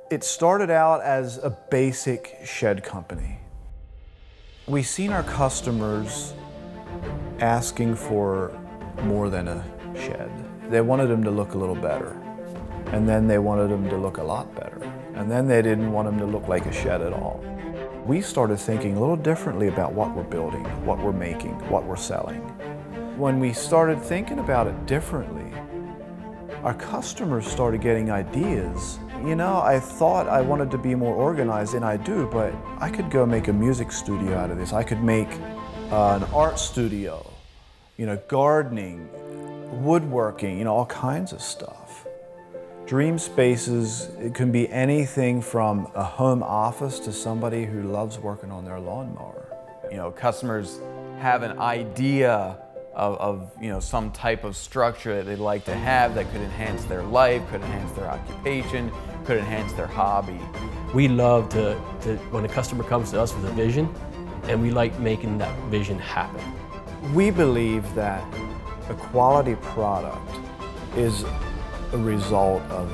It started out as a basic shed company. We've seen our customers asking for more than a shed. They wanted them to look a little better, and then they wanted them to look a lot better, and then they didn't want them to look like a shed at all. We started thinking a little differently about what we're building, what we're making, what we're selling. When we started thinking about it differently, our customers started getting ideas. You know, I thought I wanted to be more organized, and I do, but I could go make a music studio out of this. I could make an art studio, gardening, woodworking, all kinds of stuff. DreamSpaces, it can be anything from a home office to somebody who loves working on their lawnmower. Customers have an idea of some type of structure that they'd like to have that could enhance their life, could enhance their occupation, could enhance their hobby. We love to when a customer comes to us with a vision, and we like making that vision happen. We believe that a quality product is a result of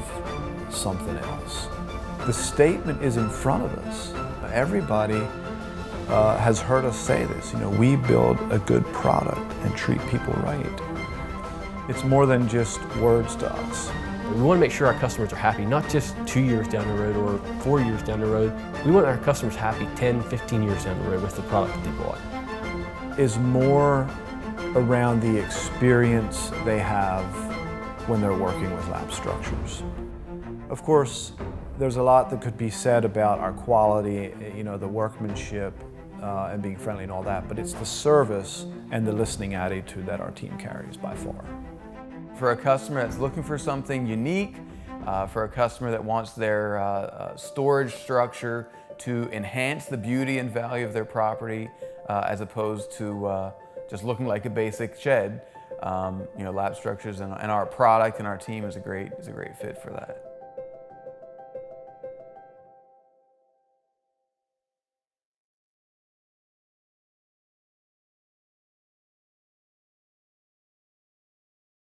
something else. The statement is in front of us. Everybody has heard us say this, we build a good product and treat people right. It's more than just words to us. We want to make sure our customers are happy, not just 2 years down the road or 4 years down the road. We want our customers happy 10, 15 years down the road with the product that they bought. Is more around the experience they have when they're working with Lapp Structures. Of course, there's a lot that could be said about our quality, the workmanship, and being friendly and all that, but it's the service and the listening attitude that our team carries by far. For a customer that's looking for something unique, for a customer that wants their storage structure to enhance the beauty and value of their property, as opposed to just looking like a basic shed, Lapp Structures and our product and our team is a great fit for that.